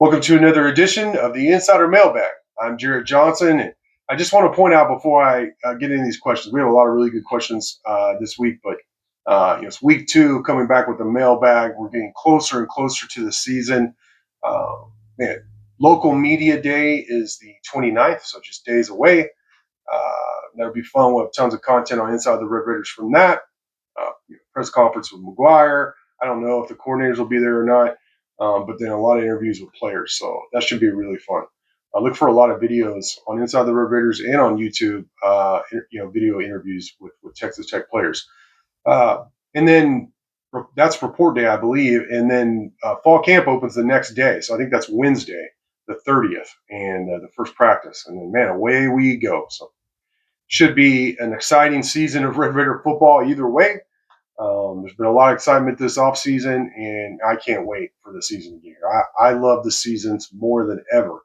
Welcome to another edition of the Insider Mailbag. I'm Jared Johnson, and I just want to point out before I get into these questions, we have a lot of really good questions this week, but it's week two coming back with the mailbag. We're getting closer and closer to the season. Uh, Man, local media day is the 29th, so just days away. That'll be fun. We'll have tons of content on Inside the Red Raiders from that. Press conference with McGuire. I don't know if the coordinators will be there or not. But then a lot of interviews with players. So that should be really fun. Look for a lot of videos on Inside the Red Raiders and on YouTube, video interviews with Texas Tech players. And then that's report day, I believe. And then fall camp opens the next day. So I think that's Wednesday, the 30th, and the first practice. And then, man, away we go. So should be an exciting season of Red Raider football either way. There's been a lot of excitement this offseason, and I can't wait for the season to get here. I love the seasons more than ever.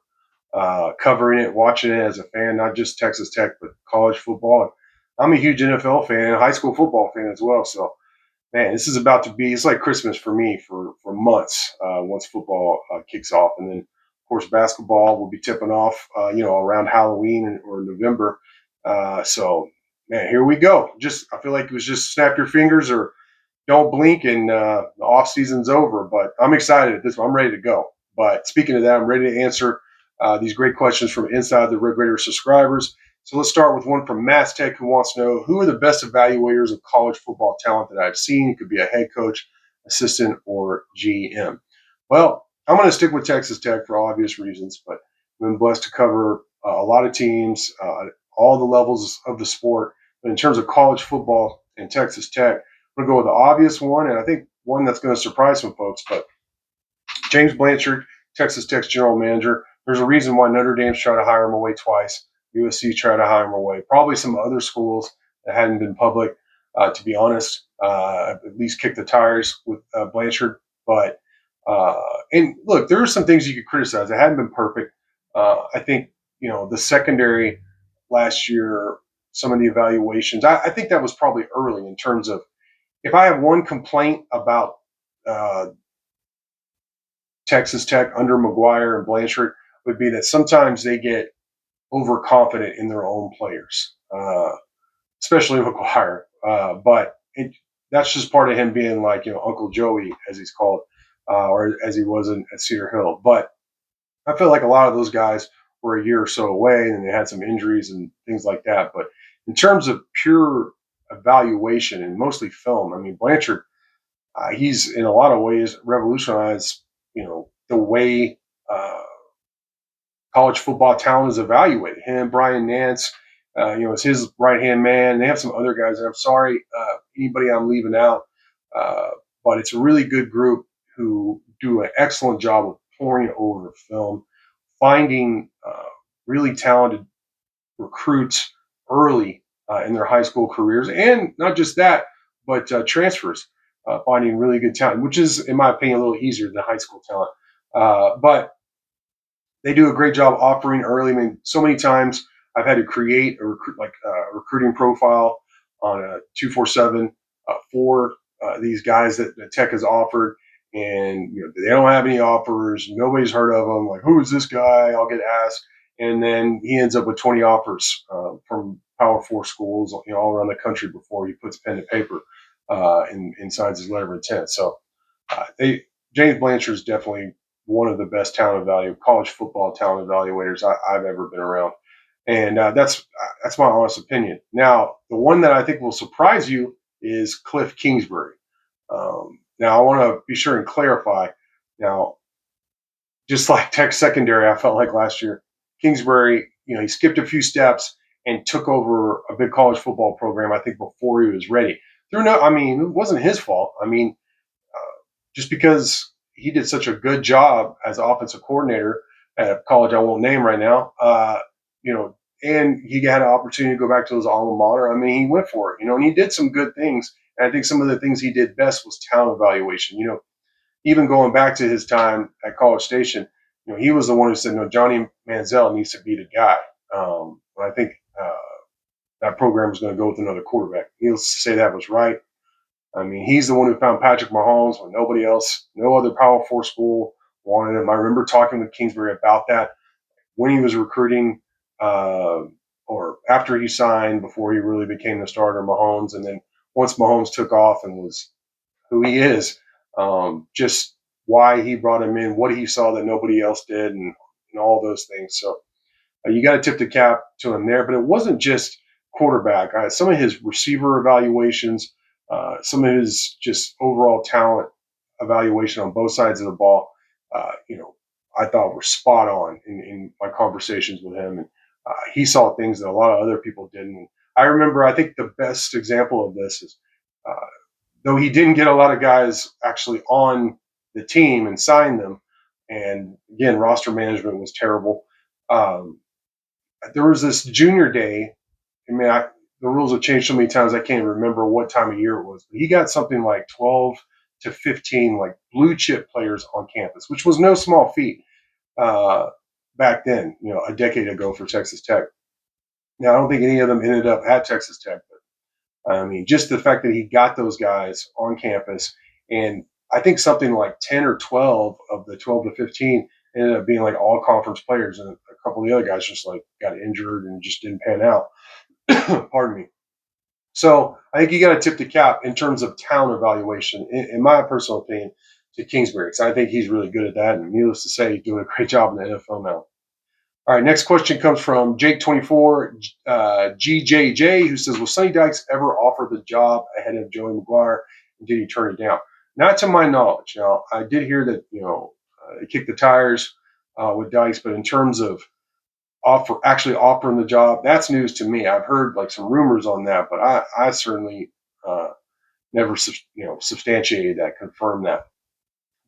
Covering it, watching it as a fan, not just Texas Tech, but college football. I'm a huge NFL fan and a high school football fan as well. So, man, this is about to be, it's like Christmas for me for months once football kicks off. And then, of course, basketball will be tipping off, around Halloween or November. So, man, here we go. I feel like it was just snap your fingers or don't blink and the off season's over. But I'm excited at this one. I'm ready to go. But speaking of that, I'm ready to answer these great questions from Inside the Red Raider subscribers. So let's start with one from Mass Tech, who wants to know, who are the best evaluators of college football talent that I've seen? It could be a head coach, assistant, or GM. Well, I'm going to stick with Texas Tech for obvious reasons, but I've been blessed to cover a lot of teams, all the levels of the sport. But in terms of college football and Texas Tech, I'm going to go with the obvious one, and I think one that's going to surprise some folks. But James Blanchard, Texas Tech's general manager. There's a reason why Notre Dame's tried to hire him away twice. USC tried to hire him away. Probably some other schools that hadn't been public, to be honest, at least kicked the tires with Blanchard. But and look, there are some things you could criticize. It hadn't been perfect. I think the secondary last year, some of the evaluations. I think that was probably early in terms of, if I have one complaint about Texas Tech under McGuire and Blanchard, would be that sometimes they get overconfident in their own players, especially McGuire. That's just part of him being like, Uncle Joey, as he's called, or as he was at Cedar Hill. But I feel like a lot of those guys were a year or so away, and they had some injuries and things like that. But in terms of pure evaluation and mostly film, I mean, Blanchard, he's in a lot of ways revolutionized, the way college football talent is evaluated. Him, Brian Nance, it's his right-hand man. They have some other guys, and I'm sorry, anybody I'm leaving out, but it's a really good group who do an excellent job of pouring over film, finding really talented recruits early in their high school careers, and not just that, but transfers, finding really good talent, which is, in my opinion, a little easier than high school talent. But they do a great job offering early. I mean, so many times I've had to create a recruiting profile on a 247 for these guys that Tech has offered, and they don't have any offers. Nobody's heard of them. Like, who is this guy? I'll get asked, and then he ends up with 20 offers from Power 4 schools, all around the country before he puts pen to paper and signs his letter of intent. So James Blanchard is definitely one of the best college football talent evaluators I've ever been around. And that's my honest opinion. Now, the one that I think will surprise you is Cliff Kingsbury. Now, I want to be sure and clarify. Now, just like Tech secondary, I felt like last year, Kingsbury, he skipped a few steps and took over a big college football program, I think, before he was ready. It wasn't his fault. Just because he did such a good job as offensive coordinator at a college I won't name right now, and he had an opportunity to go back to his alma mater. He went for it, and he did some good things. And I think some of the things he did best was talent evaluation. Even going back to his time at College Station, he was the one who said, no, Johnny Manziel needs to be the guy. I think that program is going to go with another quarterback. He'll say that was right. He's the one who found Patrick Mahomes when nobody else, no other Power 4 school wanted him. I remember talking with Kingsbury about that when he was recruiting, or after he signed, before he really became the starter, Mahomes, and then once Mahomes took off and was who he is, just why he brought him in, what he saw that nobody else did, and all those things. So you got to tip the cap to him there. But it wasn't just quarterback. Some of his receiver evaluations, some of his just overall talent evaluation on both sides of the ball, I thought were spot on in my conversations with him. And he saw things that a lot of other people didn't. And I remember, I think the best example of this is, uh, though he didn't get a lot of guys actually on the team and sign them, and again, roster management was terrible. Um, there was this junior day. I mean, the rules have changed so many times I can't remember what time of year it was. But he got something like 12 to 15 like blue chip players on campus, which was no small feat uh, back then. A decade ago for Texas Tech. Now, I don't think any of them ended up at Texas Tech, but I mean, just the fact that he got those guys on campus, and I think something like 10 or 12 of the 12 to 15 ended up being like all conference players, and a couple of the other guys just like got injured and just didn't pan out. Pardon me. So I think you got to tip the cap in terms of talent evaluation, in my personal opinion, to Kingsbury. So I think he's really good at that, and needless to say, he's doing a great job in the NFL now. All right, next question comes from Jake24 GJJ, who says, "Will Sunny Dykes ever offer the job ahead of Joey McGuire, and did he turn it down?" Not to my knowledge. Now, I did hear that he kicked the tires with Dykes, but in terms of actually offering the job, that's news to me. I've heard like some rumors on that, but I certainly never substantiated that, confirmed that.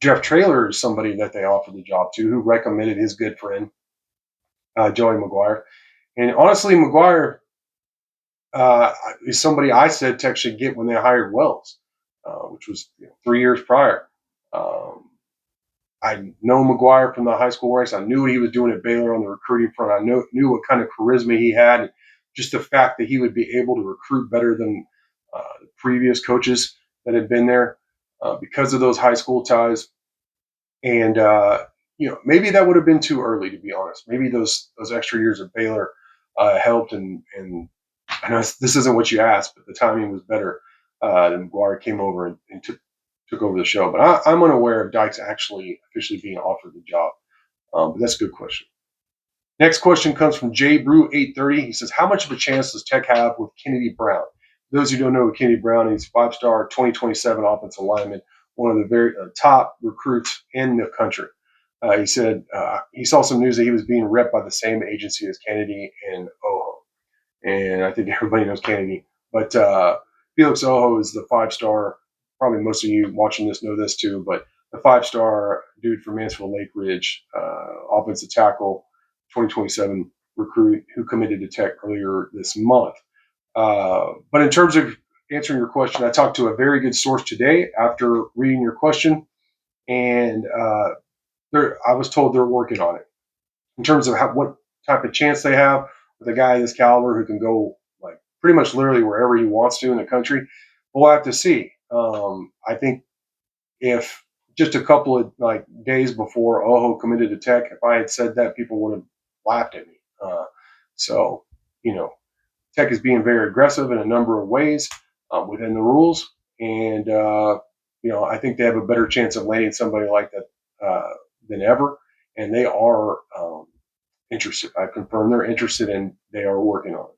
Jeff Traylor is somebody that they offered the job to, who recommended his good friend Joey McGuire. And honestly, McGuire is somebody I said Tech should get when they hired Wells, which was 3 years prior. I know McGuire from the high school ranks. I knew what he was doing at Baylor on the recruiting front. I knew what kind of charisma he had. Just the fact that he would be able to recruit better than the previous coaches that had been there because of those high school ties. And maybe that would have been too early, to be honest. Maybe those extra years at Baylor helped, and I know this isn't what you asked, but the timing was better. Then McGuire came over and took over the show. But I'm unaware of Dykes actually officially being offered the job. But that's a good question. Next question comes from JBrew830. He says, "How much of a chance does Tech have with Kennedy Brown?" For those who don't know Kennedy Brown, he's 5-star 2027 offensive lineman, one of the very top recruits in the country. He said he saw some news that he was being repped by the same agency as Kennedy and Ojo. And I think everybody knows Kennedy. But Felix Ojo is the 5-star. Probably most of you watching this know this too, but the 5-star dude from Mansfield Lake Ridge, offensive tackle, 2027 recruit who committed to Tech earlier this month. But in terms of answering your question, I talked to a very good source today after reading your question, and I was told they're working on it. In terms of what type of chance they have with a guy of this caliber who can go like pretty much literally wherever he wants to in the country, we'll have to see. I think if just a couple of like days before Ojo committed to Tech, if I had said that, people would have laughed at me. So, Tech is being very aggressive in a number of ways within the rules, and I think they have a better chance of landing somebody like that than ever. And they are interested. I confirm they're interested, and they are working on it.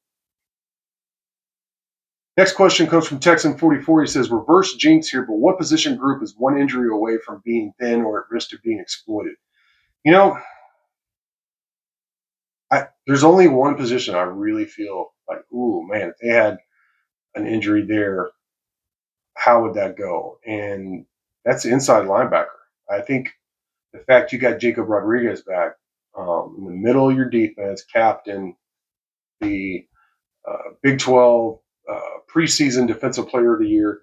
Next question comes from Texan44. He says, "Reverse jinx here, but what position group is one injury away from being thin or at risk of being exploited?" There's only one position I really feel like, ooh, man, if they had an injury there, how would that go? And that's inside linebacker. I think the fact you got Jacob Rodriguez back in the middle of your defense, captain, the Big 12 preseason defensive player of the year.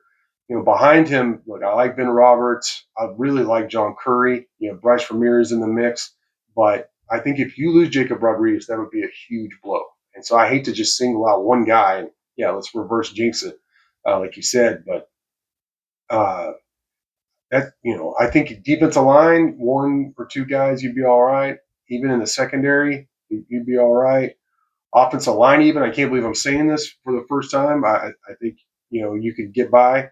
Behind him, look, I like Ben Roberts. I really like John Curry. Bryce Ramirez in the mix. But I think if you lose Jacob Rodriguez, that would be a huge blow. And so I hate to just single out one guy and, let's reverse jinx it, like you said. But that, I think defensive line, one or two guys, you'd be all right. Even in the secondary, you'd be all right. Offensive line, even, I can't believe I'm saying this for the first time. I think, you could get by.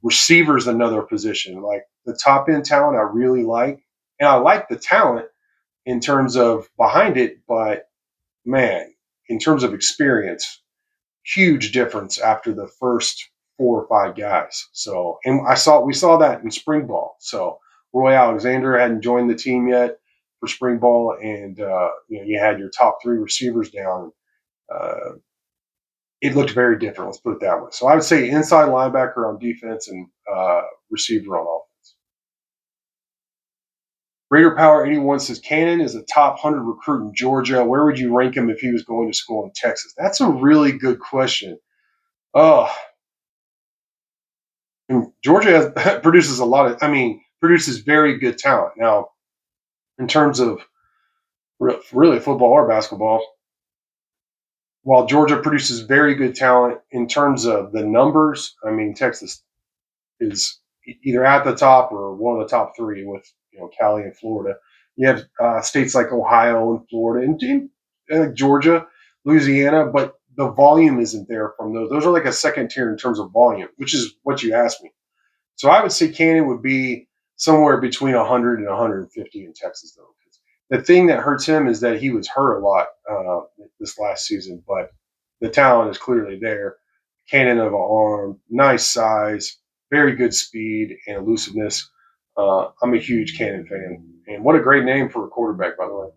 Receivers, another position. Like the top end talent, I really like. And I like the talent in terms of behind it, but man, in terms of experience, huge difference after the first 4 or 5 guys. So, and we saw that in spring ball. So Roy Alexander hadn't joined the team yet for spring ball, and you had your top 3 receivers down. Uh, it looked very different. Let's put it that way. So I would say inside linebacker on defense and receiver on offense. Raider Power 81 says Cannon is a top 100 recruit in Georgia. Where would you rank him if he was going to school in Texas? That's a really good question. Oh, Georgia produces a lot of, produces very good talent. Now, in terms of really football or basketball, while Georgia produces very good talent in terms of the numbers, Texas is either at the top or one of the top 3 with Cali and Florida. You have states like Ohio and Florida and Georgia, Louisiana, but the volume isn't there from those. Those are like a second tier in terms of volume, which is what you asked me. So I would say Cannon would be somewhere between 100 and 150 in Texas, though. The thing that hurts him is that he was hurt a lot this last season, but the talent is clearly there. Cannon of an arm, nice size, very good speed and elusiveness. I'm a huge Cannon fan. And what a great name for a quarterback, by the way.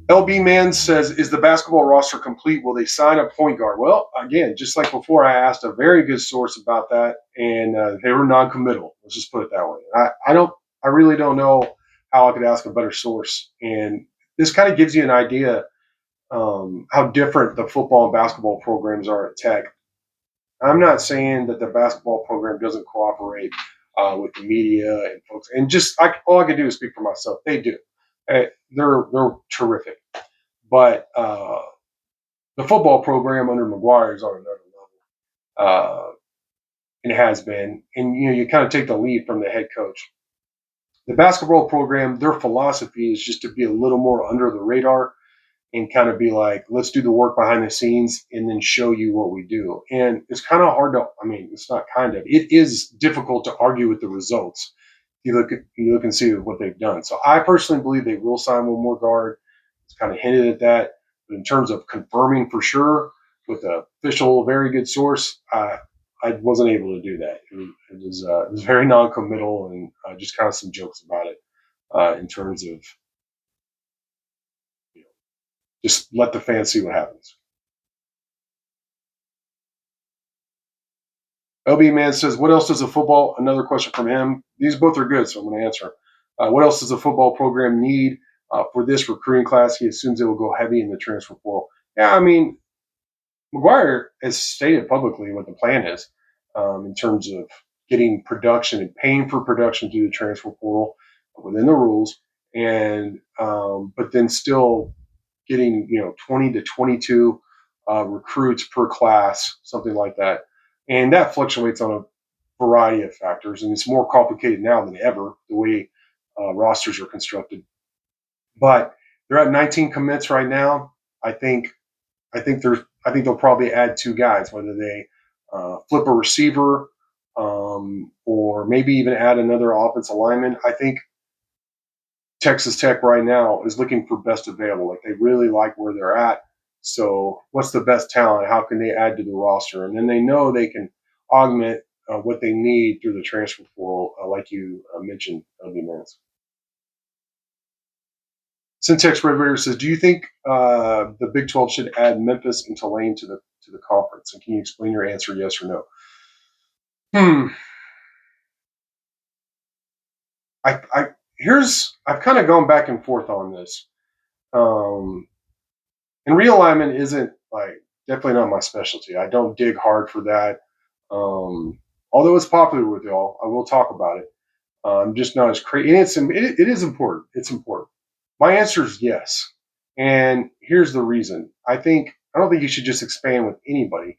LB Man says, is the basketball roster complete? Will they sign a point guard? Well, again, just like before, I asked a very good source about that, and they were non-committal. Let's just put it that way. I really don't know how I could ask a better source. And this kind of gives you an idea how different the football and basketball programs are at Tech. I'm not saying that the basketball program doesn't cooperate with the media and folks, and all I can do is speak for myself. They do. They're terrific, but the football program under McGuire is on another level, and it has been. And you kind of take the lead from the head coach. The basketball program, their philosophy is just to be a little more under the radar and kind of be like, let's do the work behind the scenes and then show you what we do. And it's kind of hard to, it's not kind of, it is difficult to argue with the results. You look and see what they've done. So I personally believe they will sign one more guard. It's kind of hinted at that. But in terms of confirming for sure with an official, very good source, I wasn't able to do that. It was very non-committal and just kind of some jokes about it in terms of just let the fans see what happens. LB Man says, what else does a football, another question from him. These both are good, so I'm going to answer. What else does a football program need for this recruiting class? He assumes it will go heavy in the transfer portal. Yeah, McGuire has stated publicly what the plan is in terms of getting production and paying for production through the transfer portal within the rules, and but then still getting 20 to 22 recruits per class, something like that, and that fluctuates on a variety of factors, and it's more complicated now than ever the way rosters are constructed. But they're at 19 commits right now. I think they'll probably add 2 guys, whether they flip a receiver or maybe even add another offensive lineman. I think Texas Tech right now is looking for best available. Like they really like where they're at. So what's the best talent? How can they add to the roster? And then they know they can augment what they need through the transfer portal, like you mentioned, LB Mans. Syntax Red Raider says, do you think the Big 12 should add Memphis and Tulane to the conference? And can you explain your answer, yes or no? I've kind of gone back and forth on this. And realignment isn't definitely not my specialty. I don't dig hard for that. Although it's popular with y'all, I will talk about it. I'm just not as crazy. And it is important. It's important. My answer is yes. And here's the reason. I don't think you should just expand with anybody,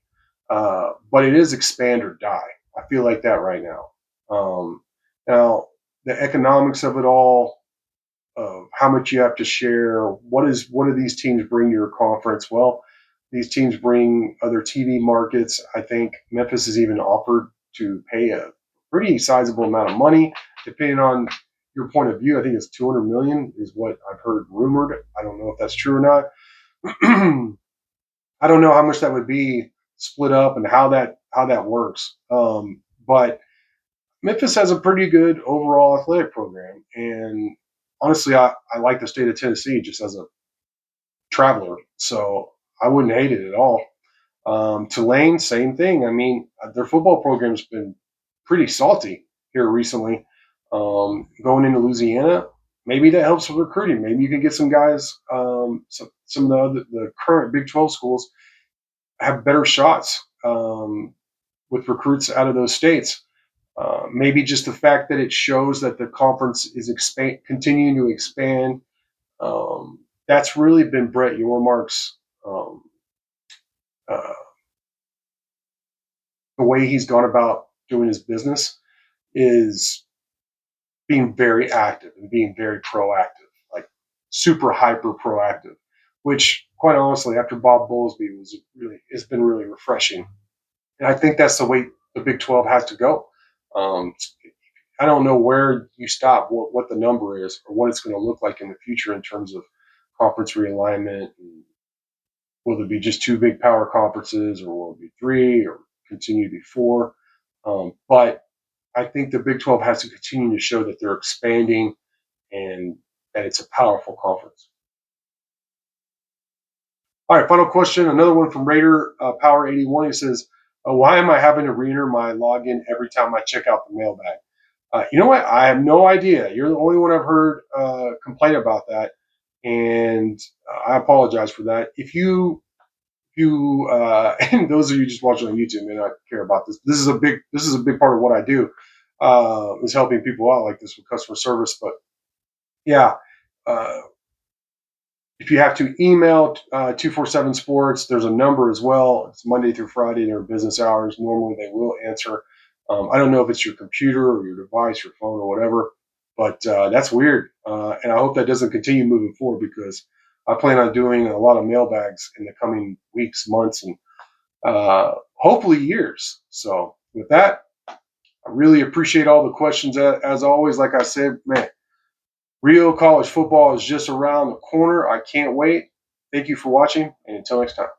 but it is expand or die. I feel like that right now. Now, the economics of it all, how much you have to share, what do these teams bring to your conference? Well, these teams bring other TV markets. I think Memphis has even offered to pay a pretty sizable amount of money, depending on your point of view. I think it's $200 million is what I've heard rumored. I don't know if that's true or not. I don't know how much that would be split up and how that works. But Memphis has a pretty good overall athletic program, and honestly, I like the state of Tennessee just as a traveler, so I wouldn't hate it at all. Tulane, same thing. I mean, their football program's been pretty salty here recently. Going into Louisiana, maybe that helps with recruiting. Maybe you can get some guys, some of the current Big 12 schools have better shots with recruits out of those states. Maybe just the fact that it shows that the conference is continuing to expand. That's really been Brett Yormark's uh, the way he's gone about doing his business is being very active and being very proactive, like super hyper proactive. Which, quite honestly, after Bob Bowlesby has been really refreshing, and I think that's the way the Big 12 has to go. Um, I don't know where you stop, what the number is, or what it's going to look like in the future in terms of conference realignment. And will there be just two big power conferences, or will it be three, or continue to be four? But I think the Big 12 has to continue to show that they're expanding and that it's a powerful conference. All right, final question. Another one from Raider Power 81. He says, "Why am I having to re-enter my login every time I check out the mailbag?" You know what? I have no idea. You're the only one I've heard complain about that, and I apologize for that. If you and those of you just watching on YouTube may not care about this. This is a big part of what I do, is helping people out like this with customer service. But yeah, uh, if you have to email 247 Sports, there's a number as well. It's Monday through Friday during business hours. Normally they will answer. I don't know if it's your computer or your device, your phone or whatever, but that's weird. And I hope that doesn't continue moving forward because I plan on doing a lot of mailbags in the coming weeks, months, and hopefully years. So with that, I really appreciate all the questions. As always, like I said, man, real college football is just around the corner. I can't wait. Thank you for watching, and until next time.